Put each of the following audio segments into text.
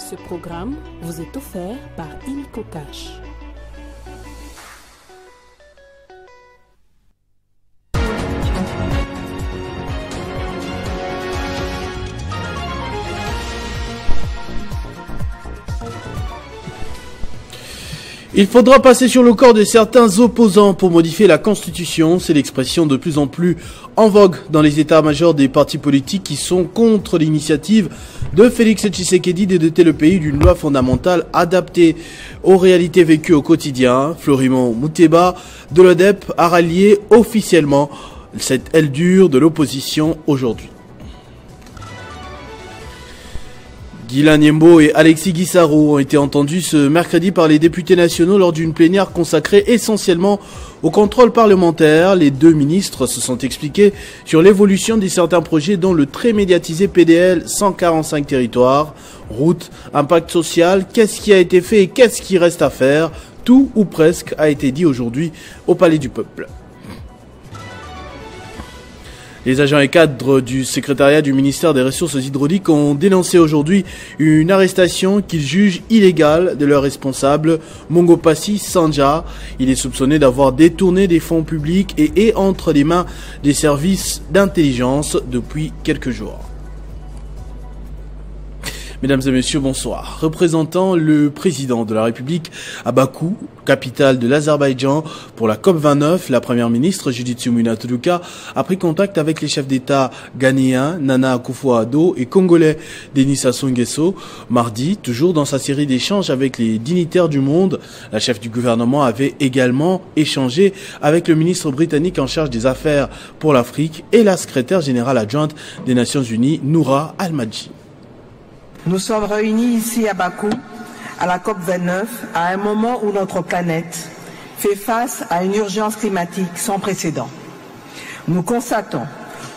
Ce programme vous est offert par Ilco Cash. Il faudra passer sur le corps de certains opposants pour modifier la Constitution. C'est l'expression de plus en plus en vogue dans les états-majors des partis politiques qui sont contre l'initiative de Félix Tshisekedi de doter le pays d'une loi fondamentale adaptée aux réalités vécues au quotidien. Florimond Mouteba de l'ODEP a rallié officiellement cette aile dure de l'opposition aujourd'hui. Guilain Nyembo et Alexis Guissaro ont été entendus ce mercredi par les députés nationaux lors d'une plénière consacrée essentiellement au contrôle parlementaire. Les deux ministres se sont expliqués sur l'évolution de certains projets dont le très médiatisé PDL 145 territoires, route, impact social, qu'est-ce qui a été fait et qu'est-ce qui reste à faire. Tout ou presque a été dit aujourd'hui au Palais du Peuple. Les agents et cadres du secrétariat du ministère des Ressources hydrauliques ont dénoncé aujourd'hui une arrestation qu'ils jugent illégale de leur responsable, Mongopassi Sanja. Il est soupçonné d'avoir détourné des fonds publics et est entre les mains des services d'intelligence depuis quelques jours. Mesdames et messieurs, bonsoir. Représentant le président de la République à Bakou, capitale de l'Azerbaïdjan, pour la COP29, la première ministre Judith Suminwa a pris contact avec les chefs d'État ghanéens Nana Akufo-Addo et congolais Denis Sassou Nguesso. Mardi, toujours dans sa série d'échanges avec les dignitaires du monde, la chef du gouvernement avait également échangé avec le ministre britannique en charge des affaires pour l'Afrique et la secrétaire générale adjointe des Nations Unies, Noura Al-Madji. Nous sommes réunis ici à Bakou, à la COP29, à un moment où notre planète fait face à une urgence climatique sans précédent. Nous constatons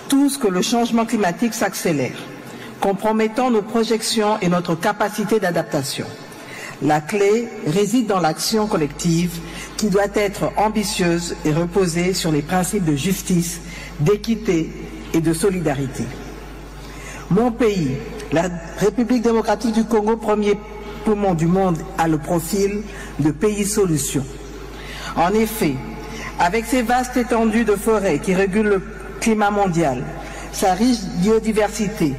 tous que le changement climatique s'accélère, compromettant nos projections et notre capacité d'adaptation. La clé réside dans l'action collective qui doit être ambitieuse et reposer sur les principes de justice, d'équité et de solidarité. Mon pays, la République démocratique du Congo, premier poumon du monde, a le profil de pays solution. En effet, avec ses vastes étendues de forêts qui régulent le climat mondial, sa riche biodiversité,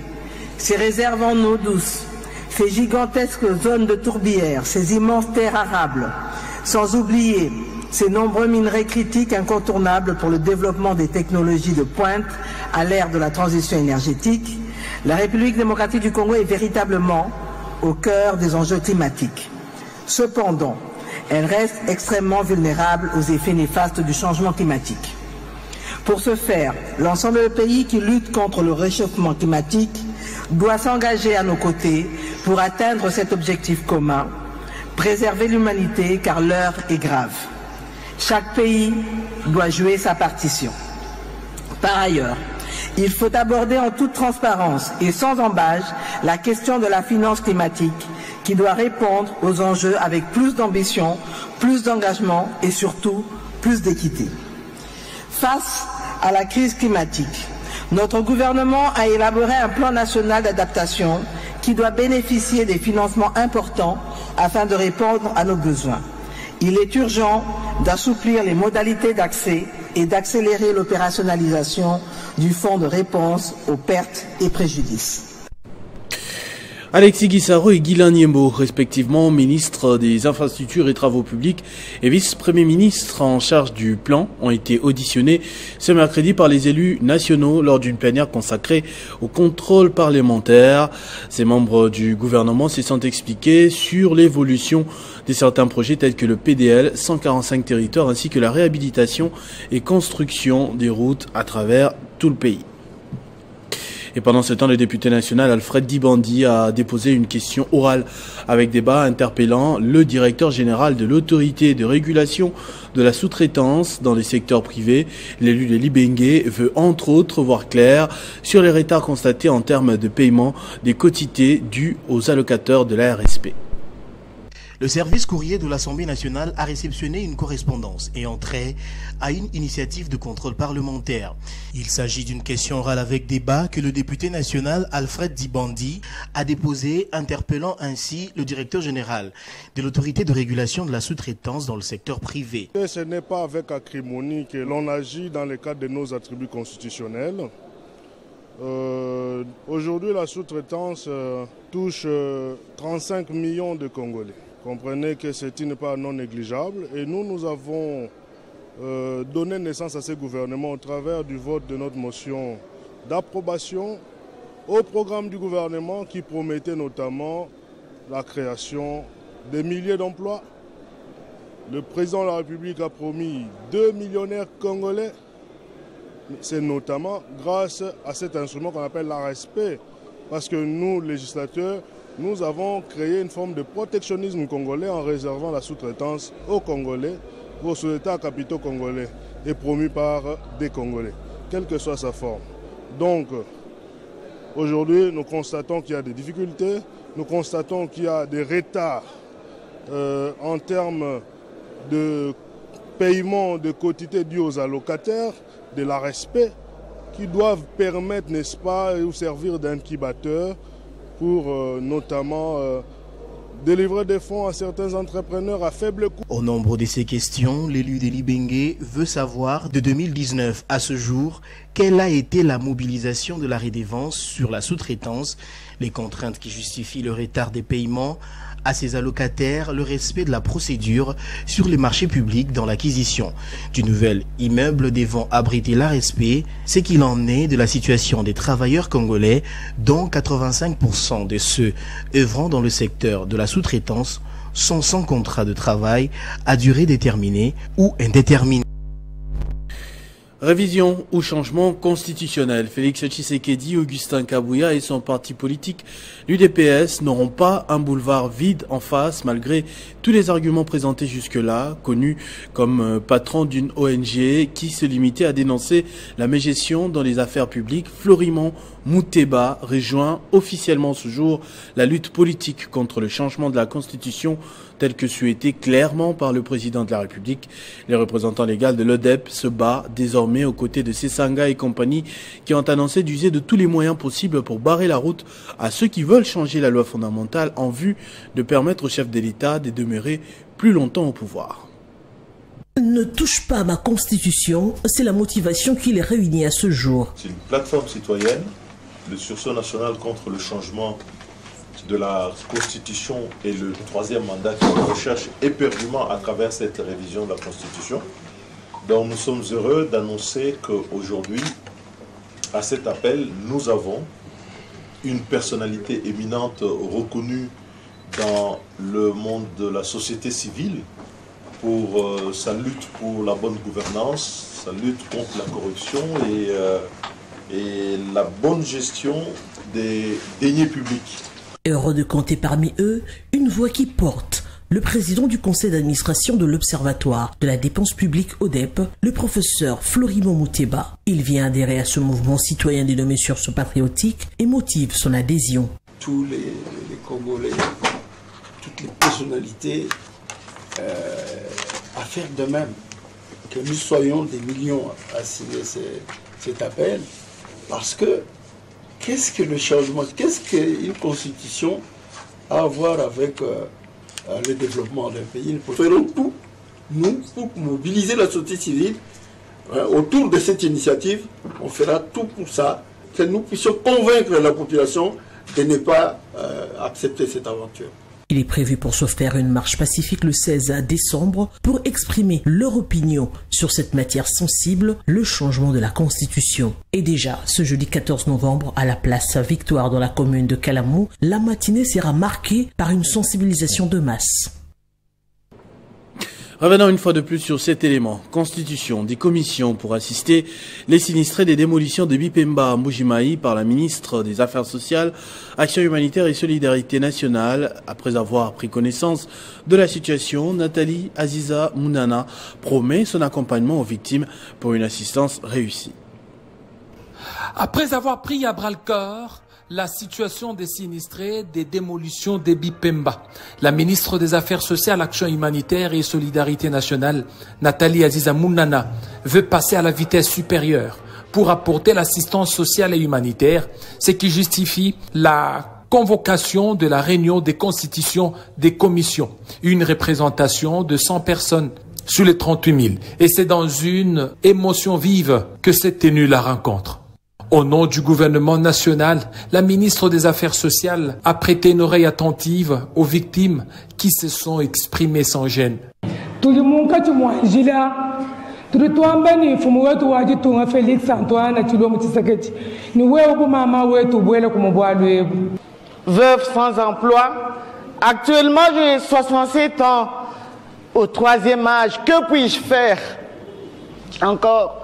ses réserves en eau douce, ses gigantesques zones de tourbières, ses immenses terres arables, sans oublier ces nombreux minerais critiques incontournables pour le développement des technologies de pointe à l'ère de la transition énergétique, la République démocratique du Congo est véritablement au cœur des enjeux climatiques. Cependant, elle reste extrêmement vulnérable aux effets néfastes du changement climatique. Pour ce faire, l'ensemble des pays qui luttent contre le réchauffement climatique doit s'engager à nos côtés pour atteindre cet objectif commun, préserver l'humanité car l'heure est grave. Chaque pays doit jouer sa partition. Par ailleurs, il faut aborder en toute transparence et sans embâche la question de la finance climatique qui doit répondre aux enjeux avec plus d'ambition, plus d'engagement et surtout plus d'équité. Face à la crise climatique, notre gouvernement a élaboré un plan national d'adaptation qui doit bénéficier des financements importants afin de répondre à nos besoins. Il est urgent d'assouplir les modalités d'accès et d'accélérer l'opérationnalisation du fonds de réponse aux pertes et préjudices. Alexis Guissaro et Guilain Nyembo, respectivement ministre des Infrastructures et Travaux publics et vice-premier ministre en charge du plan, ont été auditionnés ce mercredi par les élus nationaux lors d'une plénière consacrée au contrôle parlementaire. Ces membres du gouvernement se sont expliqués sur l'évolution de certains projets tels que le PDL 145 territoires ainsi que la réhabilitation et construction des routes à travers tout le pays. Et pendant ce temps, le député national Alfred Dibandi a déposé une question orale avec débat interpellant le directeur général de l'autorité de régulation de la sous-traitance dans les secteurs privés. L'élu de Libenge veut entre autres voir clair sur les retards constatés en termes de paiement des quotités dues aux allocateurs de la RSP. Le service courrier de l'Assemblée nationale a réceptionné une correspondance ayant trait à une initiative de contrôle parlementaire. Il s'agit d'une question orale avec débat que le député national Alfred Dibandi a déposée, interpellant ainsi le directeur général de l'autorité de régulation de la sous-traitance dans le secteur privé. Ce n'est pas avec acrimonie que l'on agit dans le cadre de nos attributs constitutionnels. Aujourd'hui, la sous-traitance touche 35 millions de Congolais. Comprenez que c'est une part non négligeable et nous avons donné naissance à ce gouvernement au travers du vote de notre motion d'approbation au programme du gouvernement qui promettait notamment la création de milliers d'emplois. Le président de la République a promis 2 millionnaires congolais. C'est notamment grâce à cet instrument qu'on appelle l'ARSP, parce que nous, législateurs, nous avons créé une forme de protectionnisme congolais en réservant la sous-traitance aux Congolais, aux sociétés à capitaux congolais et promus par des Congolais, quelle que soit sa forme. Donc, aujourd'hui, nous constatons qu'il y a des difficultés, nous constatons qu'il y a des retards en termes de paiement de quotités dues aux allocataires, de la respect, qui doivent permettre, n'est-ce pas, ou servir d'incubateur pour notamment délivrer des fonds à certains entrepreneurs à faible coût. Au nombre de ces questions, l'élu de Libenge veut savoir, de 2019 à ce jour, quelle a été la mobilisation de la redevance sur la sous-traitance, les contraintes qui justifient le retard des paiements à ses allocataires, le respect de la procédure sur les marchés publics dans l'acquisition du nouvel immeuble devant abriter l'ARSP, ce qu'il en est de la situation des travailleurs congolais, dont 85% de ceux œuvrant dans le secteur de la sous-traitance sont sans contrat de travail à durée déterminée ou indéterminée. Révision ou changement constitutionnel. Félix Tshisekedi, Augustin Kabouya et son parti politique, l'UDPS, n'auront pas un boulevard vide en face malgré tous les arguments présentés jusque-là, connu comme patron d'une ONG qui se limitait à dénoncer la mégestion dans les affaires publiques. Florimond Mouteba rejoint officiellement ce jour la lutte politique contre le changement de la Constitution tel que souhaité clairement par le président de la République. Les représentants légaux de l'ODEP se battent désormais aux côtés de Sesanga et compagnie qui ont annoncé d'user de tous les moyens possibles pour barrer la route à ceux qui veulent changer la loi fondamentale en vue de permettre au chef de l'État de demeurer plus longtemps au pouvoir. Ne touche pas à ma constitution, c'est la motivation qui les réunit à ce jour. C'est une plateforme citoyenne, le sursaut national contre le changement de la Constitution et le troisième mandat qu'on recherche éperdument à travers cette révision de la Constitution. Donc nous sommes heureux d'annoncer qu'aujourd'hui, à cet appel, nous avons une personnalité éminente reconnue dans le monde de la société civile pour sa lutte pour la bonne gouvernance, sa lutte contre la corruption et la bonne gestion des deniers publics. Heureux de compter parmi eux une voix qui porte le président du conseil d'administration de l'Observatoire de la dépense publique ODEP, le professeur Florimond Mouteba. Il vient adhérer à ce mouvement citoyen dénommé Sursaut patriotique et motive son adhésion. Tous les Congolais, toutes les personnalités à faire de même, que nous soyons des millions à signer cet appel, parce que qu'est-ce que le changement, qu'est-ce qu'une constitution a à voir avec le développement d'un pays? Nous ferons tout, nous, pour mobiliser la société civile autour de cette initiative. On fera tout pour ça, que nous puissions convaincre la population de ne pas accepter cette aventure. Il est prévu pour ce faire une marche pacifique le 16 décembre pour exprimer leur opinion sur cette matière sensible, le changement de la Constitution. Et déjà, ce jeudi 14 novembre, à la place Victoire dans la commune de Kalamou, la matinée sera marquée par une sensibilisation de masse. Revenons une fois de plus sur cet élément. Constitution des commissions pour assister les sinistrés des démolitions de Bipemba à Mbujimayi par la ministre des Affaires sociales, Action humanitaire et solidarité nationale. Après avoir pris connaissance de la situation, Nathalie Aziza Mounana promet son accompagnement aux victimes pour une assistance réussie. Après avoir pris à bras-le-corps La situation des sinistrés des démolitions des Bipemba. La ministre des Affaires sociales, Action humanitaire et Solidarité nationale, Nathalie Aziza Mounana, veut passer à la vitesse supérieure pour apporter l'assistance sociale et humanitaire, ce qui justifie la convocation de la réunion des constitutions des commissions, une représentation de 100 personnes sur les 38 000. Et c'est dans une émotion vive que s'est tenue la rencontre. Au nom du gouvernement national, la ministre des Affaires sociales a prêté une oreille attentive aux victimes qui se sont exprimées sans gêne. Tout le monde veuve sans emploi, actuellement j'ai 67 ans, au 3e âge, que puis-je faire encore?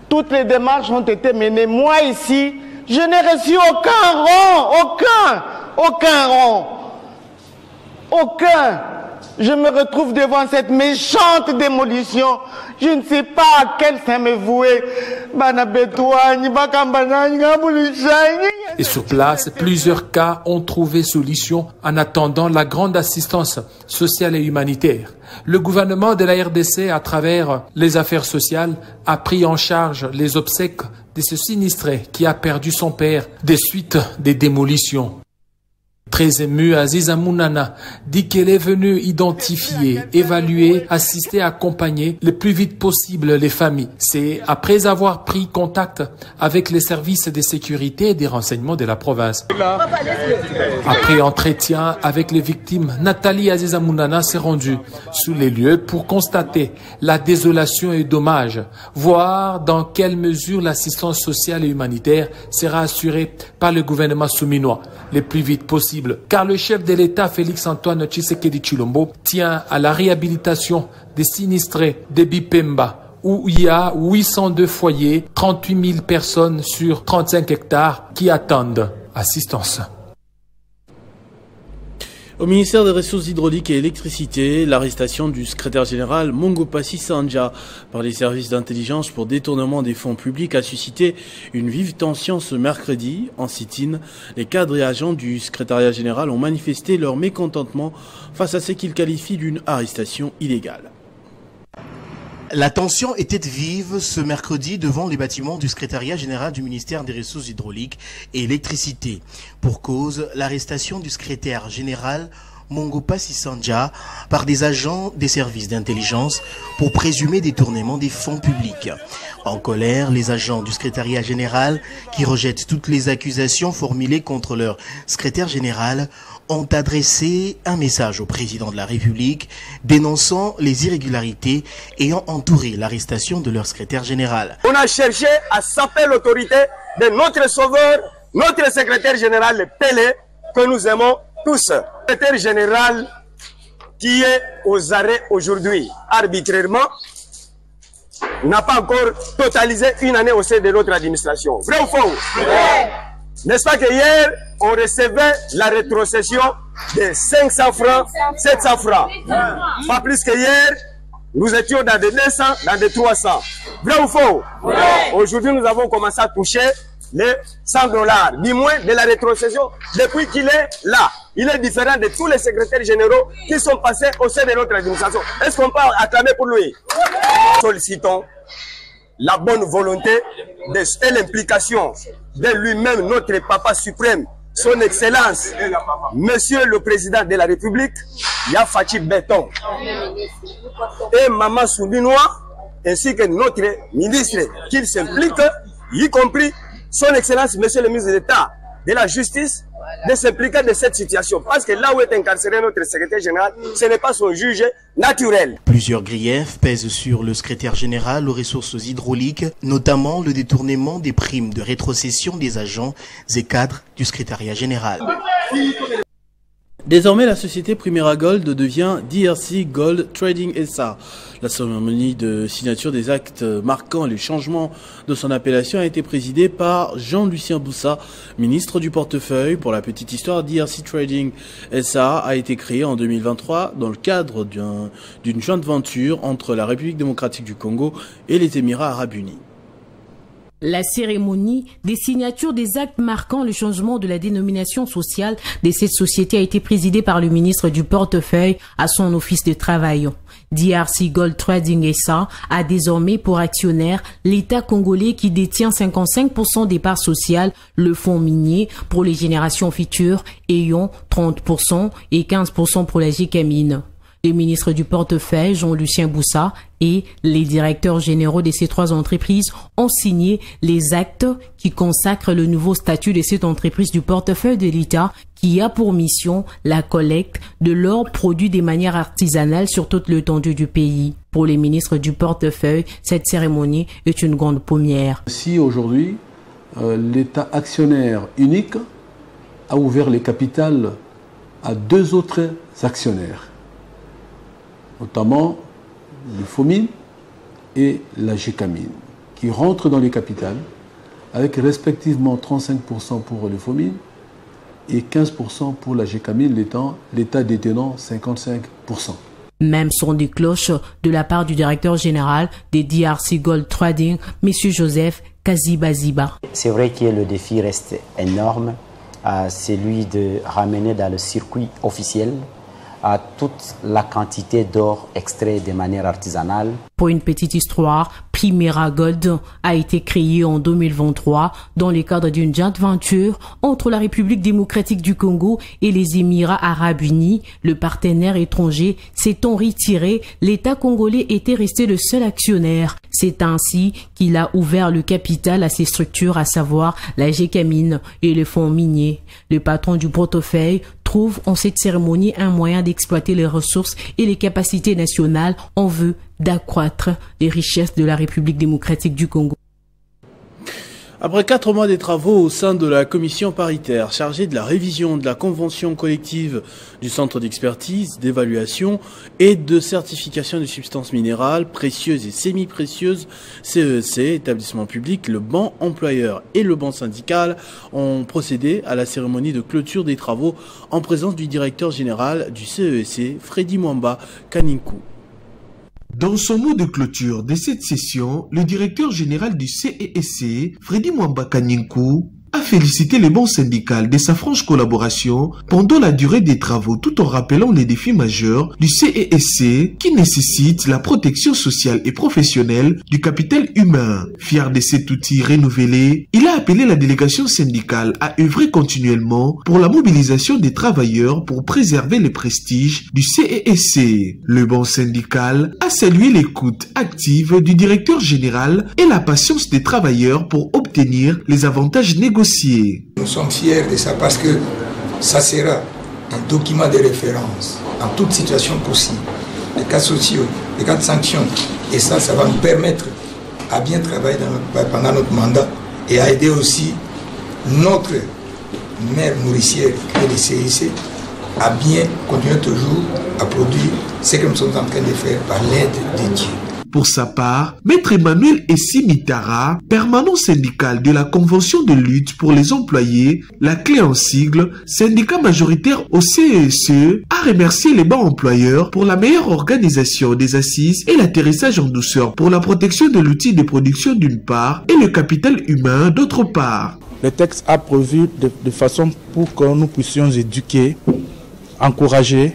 Toutes les démarches ont été menées. Moi ici, je n'ai reçu aucun. Je me retrouve devant cette méchante démolition. Je ne sais pas à quel sein me vouer. Et sur place, plusieurs cas ont trouvé solution en attendant la grande assistance sociale et humanitaire. Le gouvernement de la RDC, à travers les affaires sociales, a pris en charge les obsèques de ce sinistré qui a perdu son père des suites des démolitions. Très émue, Aziza Mounana dit qu'elle est venue identifier, évaluer, assister, accompagner le plus vite possible les familles. C'est après avoir pris contact avec les services de sécurité et des renseignements de la province. Après entretien avec les victimes, Nathalie Aziza Mounana s'est rendue sur les lieux pour constater la désolation et dommages, voir dans quelle mesure l'assistance sociale et humanitaire sera assurée par le gouvernement souminois le plus vite possible. Car le chef de l'État, Félix-Antoine Tshisekedi Tshilombo, tient à la réhabilitation des sinistrés de Bipemba, où il y a 802 foyers, 38 000 personnes sur 35 hectares qui attendent assistance. Au ministère des Ressources hydrauliques et électricité, l'arrestation du secrétaire général Mongopassi Sandja par les services d'intelligence pour détournement des fonds publics a suscité une vive tension ce mercredi. En sit-in, les cadres et agents du secrétariat général ont manifesté leur mécontentement face à ce qu'ils qualifient d'une arrestation illégale. La tension était vive ce mercredi devant les bâtiments du secrétariat général du ministère des Ressources hydrauliques et électricité. Pour cause, l'arrestation du secrétaire général Mongopassi Sandja par des agents des services d'intelligence pour présumer détournement des fonds publics. En colère, les agents du secrétariat général, qui rejettent toutes les accusations formulées contre leur secrétaire général, ont adressé un message au président de la République dénonçant les irrégularités ayant entouré l'arrestation de leur secrétaire général. On a cherché à saper l'autorité de notre sauveur, notre secrétaire général, le Pelé, que nous aimons tous. Le secrétaire général qui est aux arrêts aujourd'hui, arbitrairement, n'a pas encore totalisé une année au sein de notre administration. Vrai ou faux? N'est-ce pas que hier, on recevait la rétrocession de 500 francs, 700 francs. Pas plus que hier, nous étions dans des 200, dans des 300. Vrai ou faux? Aujourd'hui, nous avons commencé à toucher les 100 $, du moins de la rétrocession, depuis qu'il est là. Il est différent de tous les secrétaires généraux qui sont passés au sein de notre administration. Est-ce qu'on peut acclamer pour lui? Sollicitons la bonne volonté et l'implication de lui-même, notre papa suprême, son excellence, monsieur le président de la République, Yafachi Béton, et maman Soubinois, ainsi que notre ministre, qu'il s'implique, y compris son excellence, monsieur le ministre d'État de la Justice, de s'impliquer de cette situation. Parce que là où est incarcéré notre secrétaire général, ce n'est pas son juge naturel. Plusieurs griefs pèsent sur le secrétaire général aux ressources hydrauliques, notamment le détournement des primes de rétrocession des agents et cadres du secrétariat général. Désormais, la société Primera Gold devient DRC Gold Trading SA. La cérémonie de signature des actes marquant le changement de son appellation a été présidée par Jean-Lucien Boussa, ministre du portefeuille. Pour la petite histoire, DRC Trading SA a été créé en 2023 dans le cadre d'une jointe venture entre la République démocratique du Congo et les Émirats arabes unis. La cérémonie des signatures des actes marquant le changement de la dénomination sociale de cette société a été présidée par le ministre du Portefeuille à son office de travail. DRC Gold Trading SA a désormais pour actionnaire l'État congolais qui détient 55% des parts sociales, le fonds minier pour les générations futures ayant 30% et 15% pour la GECAMINE. Le ministre du Portefeuille, Jean-Lucien Boussa, et les directeurs généraux de ces trois entreprises ont signé les actes qui consacrent le nouveau statut de cette entreprise du portefeuille de l'État qui a pour mission la collecte de l'or produit de manière artisanale sur toute l'étendue du pays. Pour les ministres du portefeuille, cette cérémonie est une grande première. Si aujourd'hui, l'État actionnaire unique a ouvert les capitales à deux autres actionnaires, notamment le FOMIN et la GECAMINE, qui rentrent dans les capitales avec respectivement 35% pour le FOMIN et 15% pour la GECAMINE, l'État détenant 55%. Même son de cloche de la part du directeur général des DRC Gold Trading, M. Joseph Kazibaziba. C'est vrai que le défi reste énorme, celui de ramener dans le circuit officiel à toute la quantité d'or extrait de manière artisanale. Pour une petite histoire, Primera Gold a été créé en 2023 dans le cadre d'une joint venture entre la République démocratique du Congo et les Émirats arabes unis. Le partenaire étranger s'étant retiré, l'État congolais était resté le seul actionnaire. C'est ainsi qu'il a ouvert le capital à ces structures, à savoir la GECAMINE et le fonds minier. Le patron du portefeuille trouve en cette cérémonie un moyen d'exploiter les ressources et les capacités nationales en vue d'accroître les richesses de la République démocratique du Congo. Après 4 mois des travaux au sein de la commission paritaire chargée de la révision de la convention collective du Centre d'expertise, d'évaluation et de certification des substances minérales précieuses et semi-précieuses, CEC, établissement public, le banc employeur et le banc syndical ont procédé à la cérémonie de clôture des travaux en présence du directeur général du CEC, Freddy Mwamba Kaninkou. Dans son mot de clôture de cette session, le directeur général du CEC, Freddy Mwamba Kaninkou, a félicité les bancs syndicales de sa franche collaboration pendant la durée des travaux tout en rappelant les défis majeurs du CEC qui nécessitent la protection sociale et professionnelle du capital humain. Fier de cet outil renouvelé, il a appelé la délégation syndicale à œuvrer continuellement pour la mobilisation des travailleurs pour préserver le prestige du CEC. Le banc syndical a salué l'écoute active du directeur général et la patience des travailleurs pour obtenir les avantages négociés. Nous sommes fiers de ça parce que ça sera un document de référence en toute situation possible. Les cas sociaux, les cas de sanctions. Et ça va nous permettre à bien travailler pendant notre mandat et à aider aussi notre mère nourricière qui est le CIC à bien continuer toujours à produire ce que nous sommes en train de faire par l'aide de Dieu. Pour sa part, Maître Emmanuel Essi-Mitara, permanent syndical de la Convention de lutte pour les employés, la clé en sigle, syndicat majoritaire au CEC, a remercié les bancs employeurs pour la meilleure organisation des assises et l'atterrissage en douceur pour la protection de l'outil de production d'une part et le capital humain d'autre part. Le texte a prévu de façon pour que nous puissions éduquer, encourager,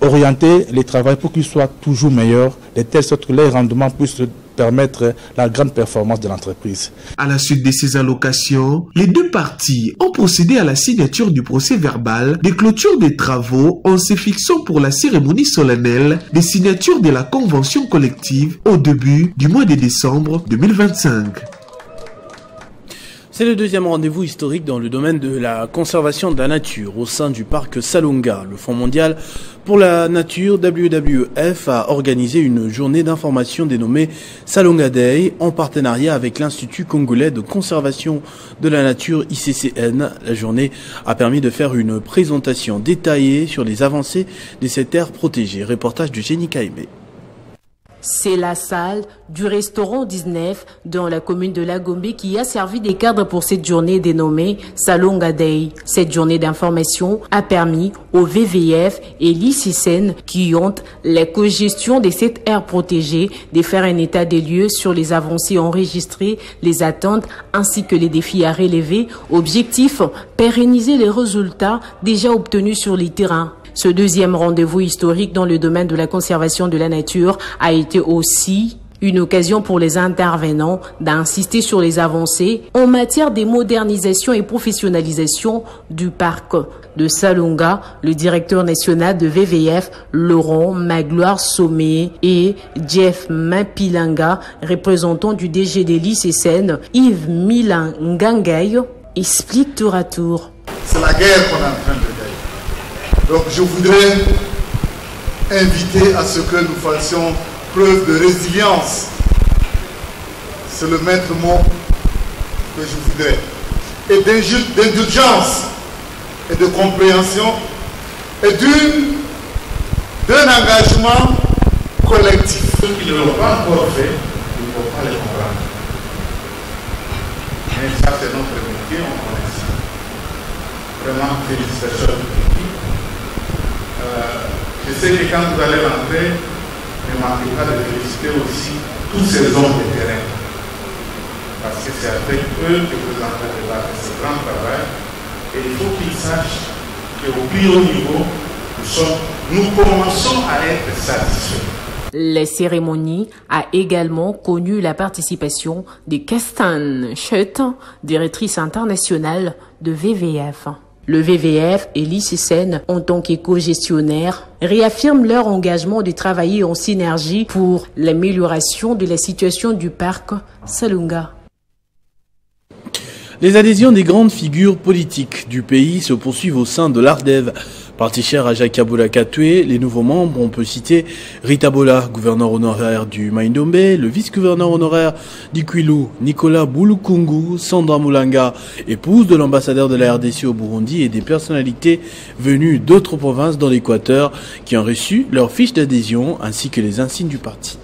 orienter les travaux pour qu'ils soient toujours meilleurs, de telle sorte que les rendements puissent permettre la grande performance de l'entreprise. À la suite de ces allocations, les deux parties ont procédé à la signature du procès verbal de clôture des travaux en se fixant pour la cérémonie solennelle des signatures de la convention collective au début du mois de décembre 2025. C'est le deuxième rendez-vous historique dans le domaine de la conservation de la nature au sein du parc Salonga. Le Fonds mondial pour la nature, WWF, a organisé une journée d'information dénommée Salonga Day en partenariat avec l'Institut congolais de conservation de la nature ICCN. La journée a permis de faire une présentation détaillée sur les avancées de cette aire protégée. Reportage de Jenny Kaimé. C'est la salle du restaurant 19 dans la commune de Lagombe qui a servi des cadres pour cette journée dénommée Salonga Day. Cette journée d'information a permis au VVF et l'ICSN qui ont la cogestion de cette aire protégée de faire un état des lieux sur les avancées enregistrées, les attentes ainsi que les défis à relever. Objectif, pérenniser les résultats déjà obtenus sur les terrains. Ce deuxième rendez-vous historique dans le domaine de la conservation de la nature a été aussi une occasion pour les intervenants d'insister sur les avancées en matière de modernisation et professionnalisation du parc de Salonga. Le directeur national de VVF, Laurent Magloire Sommet, et Jeff Mapilanga, représentant du DG de l'ICSN, Yves Milan Ngangay, expliquent tour à tour. C'est la guerre qu'on est en train de gagner. Donc je voudrais inviter à ce que nous fassions preuve de résilience. C'est le maître mot que je voudrais. Et d'indulgence et de compréhension et d'un engagement collectif. Ceux qui ne l'ont pas encore fait, ils ne vont pas les comprendre. Mais ça c'est notre métier, on connaît ça. Vraiment, félicitations. Je sais que quand vous allez rentrer, ne manquez pas de féliciter aussi tous ces hommes de terrain. Parce que c'est avec eux que vous entrez dans ce grand travail. Et il faut qu'ils sachent qu'au plus haut niveau, nous commençons à être satisfaits. La cérémonie a également connu la participation de Castan Chut, directrice internationale de VVF. Le VVF et l'ICSN, en tant qu'éco-gestionnaires, réaffirment leur engagement de travailler en synergie pour l'amélioration de la situation du parc Salonga. Les adhésions des grandes figures politiques du pays se poursuivent au sein de l'ARDEV. Parti cher à Jacques Kaboula Katoué, les nouveaux membres, on peut citer Rita Bola, gouverneur honoraire du Maïndombe, le vice-gouverneur honoraire d'Ikwilu, Nicolas Boulukungu, Sandra Moulanga, épouse de l'ambassadeur de la RDC au Burundi, et des personnalités venues d'autres provinces dans l'Équateur qui ont reçu leur fiche d'adhésion ainsi que les insignes du parti.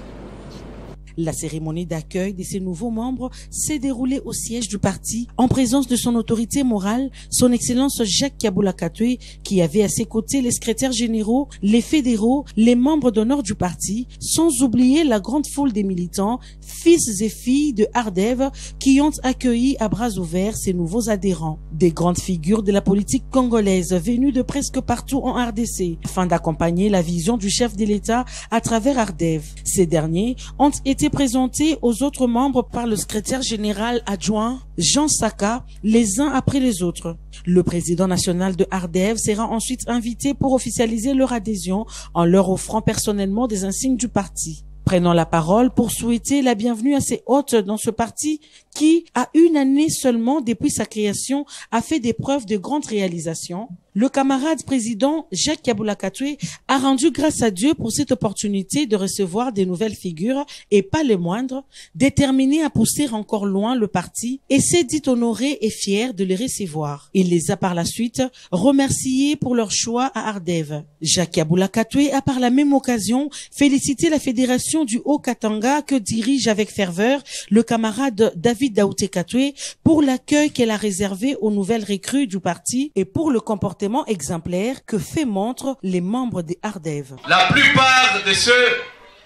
La cérémonie d'accueil de ces nouveaux membres s'est déroulée au siège du parti en présence de son autorité morale, son Excellence Jacques Kaboula Katoué, qui avait à ses côtés les secrétaires généraux, les fédéraux, les membres d'honneur du parti, sans oublier la grande foule des militants, fils et filles de Ardev, qui ont accueilli à bras ouverts ces nouveaux adhérents. Des grandes figures de la politique congolaise venues de presque partout en RDC, afin d'accompagner la vision du chef de l'État à travers Ardev. Ces derniers ont été présentés aux autres membres par le secrétaire général adjoint Jean Saka, les uns après les autres. Le président national de Ardev sera ensuite invité pour officialiser leur adhésion en leur offrant personnellement des insignes du parti. Prenant la parole pour souhaiter la bienvenue à ses hôtes dans ce parti qui, à une année seulement depuis sa création, a fait des preuves de grandes réalisations, le camarade président Jacques Kaboula Katoué a rendu grâce à Dieu pour cette opportunité de recevoir des nouvelles figures, et pas les moindres, déterminés à pousser encore loin le parti, et s'est dit honoré et fier de les recevoir. Il les a par la suite remerciés pour leur choix à Ardev. Jacques Kaboula Katoué a par la même occasion félicité la fédération du Haut-Katanga que dirige avec ferveur le camarade David Daouté Katoué pour l'accueil qu'elle a réservé aux nouvelles recrues du parti et pour le comportement exemplaire que fait montre les membres des Ardev. La plupart de ceux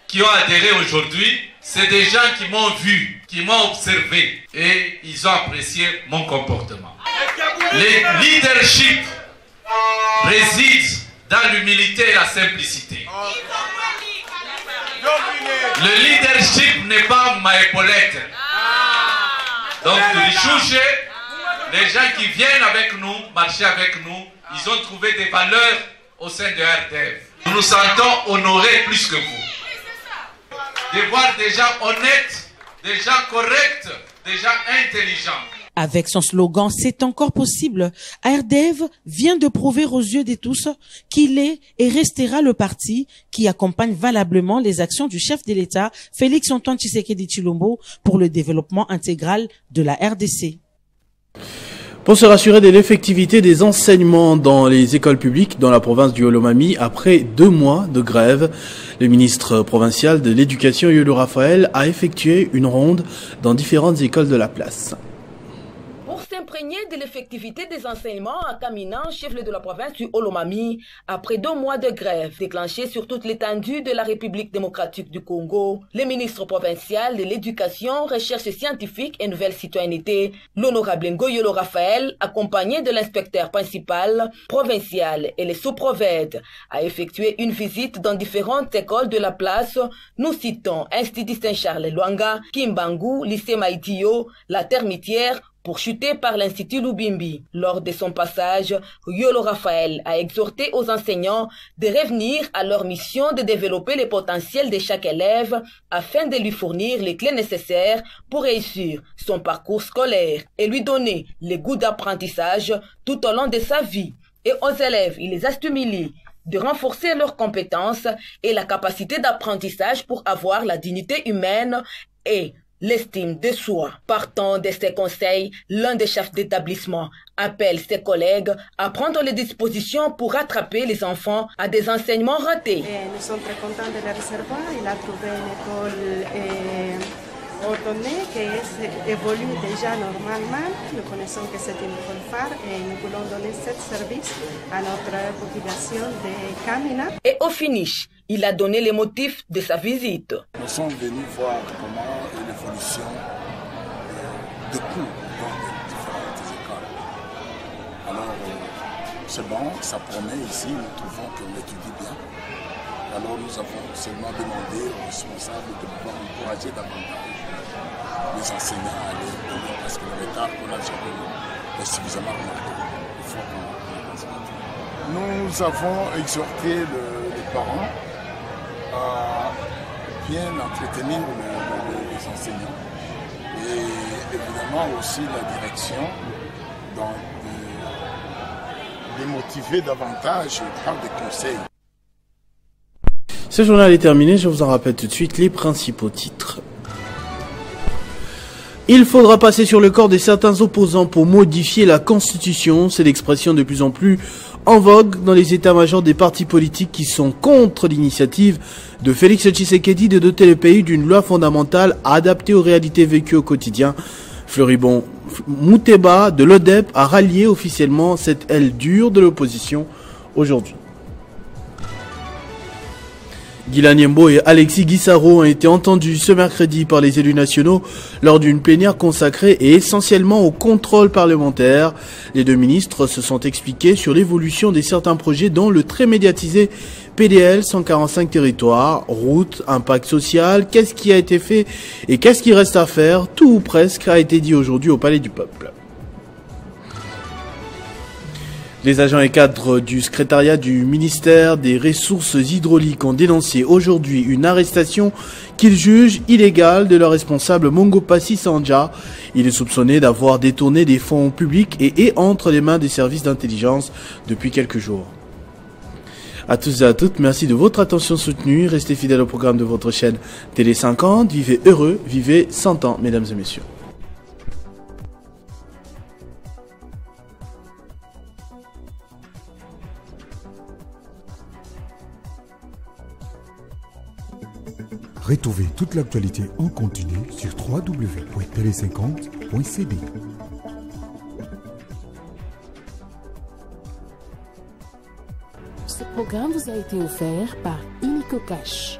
qui ont adhéré aujourd'hui, c'est des gens qui m'ont vu, qui m'ont observé et ils ont apprécié mon comportement. Le leadership réside dans l'humilité et la simplicité. Le leadership n'est pas ma épaulette. Donc, les gens qui viennent avec nous, marcher avec nous, ils ont trouvé des valeurs au sein de RDF. Nous nous sentons honorés plus que vous. De voir des gens honnêtes, des gens corrects, des gens intelligents. Avec son slogan « C'est encore possible », RDF vient de prouver aux yeux de tous qu'il est et restera le parti qui accompagne valablement les actions du chef de l'État, Félix Antoine Tshisekedi Tshilombo, pour le développement intégral de la RDC. Pour se rassurer de l'effectivité des enseignements dans les écoles publiques dans la province du Holomami, après 2 mois de grève, Le ministre provincial de l'Éducation, Yolo Raphaël, a effectué une ronde dans différentes écoles de la place. Pour s'imprégner de l'effectivité des enseignements à Kamina, chef-lieu de la province du Olomami, après 2 mois de grève déclenchée sur toute l'étendue de la République démocratique du Congo, le ministre provincial de l'Éducation, Recherche scientifique et Nouvelle Citoyenneté, l'honorable Ngoyolo Raphaël, accompagné de l'inspecteur principal provincial et les sous-prophètes, a effectué une visite dans différentes écoles de la place. Nous citons Institut Saint-Charles Luanga, Kimbangu, Lycée Maïtio, la Termitière, pourchuté par l'Institut Lubimbi. Lors de son passage, Yolo Raphaël a exhorté aux enseignants de revenir à leur mission de développer le potentiel de chaque élève afin de lui fournir les clés nécessaires pour réussir son parcours scolaire et lui donner le goût d'apprentissage tout au long de sa vie. Et aux élèves, il les a stimulés de renforcer leurs compétences et la capacité d'apprentissage pour avoir la dignité humaine et l'estime de soi. Partant de ces conseils, l'un des chefs d'établissement appelle ses collègues à prendre les dispositions pour rattraper les enfants à des enseignements ratés. Nous sommes très contents de le recevoir. Il a trouvé une école ordonnée qui évolue déjà normalement. Nous connaissons que c'est une école phare et nous voulons donner ce service à notre population de Kamina. Et au finish, il a donné les motifs de sa visite. Nous sommes venus voir comment l'évolution de cours dans les différentes écoles. Alors, c'est bon, ça promet ici, nous trouvons qu'on étudie bien. Alors, nous avons seulement demandé aux responsables de pouvoir encourager davantage les enseignants à aller donner, parce que le retard qu'on a déjà donné est suffisamment remarqué. Il faut qu'on continue. Nous avons exhorté les parents à bien entretenir les enseignants et évidemment aussi la direction donc de les motiver davantage par des conseils. Ce journal est terminé, je vous en rappelle tout de suite les principaux titres. Il faudra passer sur le corps de certains opposants pour modifier la Constitution. C'est l'expression de plus en plus en vogue dans les états-majors des partis politiques qui sont contre l'initiative de Félix Tshisekedi de doter le pays d'une loi fondamentale adaptée aux réalités vécues au quotidien. Floribon Mouteba de l'ODEP a rallié officiellement cette aile dure de l'opposition aujourd'hui. Guilan Yembo et Alexis Guissaro ont été entendus ce mercredi par les élus nationaux lors d'une plénière consacrée et essentiellement au contrôle parlementaire. Les 2 ministres se sont expliqués sur l'évolution de certains projets dont le très médiatisé PDL 145 territoires, route, impact social, qu'est-ce qui a été fait et qu'est-ce qui reste à faire, tout ou presque a été dit aujourd'hui au Palais du Peuple. Les agents et cadres du secrétariat du ministère des Ressources hydrauliques ont dénoncé aujourd'hui une arrestation qu'ils jugent illégale de leur responsable Mongopassi Sandja. Il est soupçonné d'avoir détourné des fonds publics et est entre les mains des services d'intelligence depuis quelques jours. À tous et à toutes, merci de votre attention soutenue. Restez fidèles au programme de votre chaîne Télé 50. Vivez heureux, vivez 100 ans, mesdames et messieurs. Retrouvez toute l'actualité en continu sur www.tele50.cd. Ce programme vous a été offert par Inico Cash.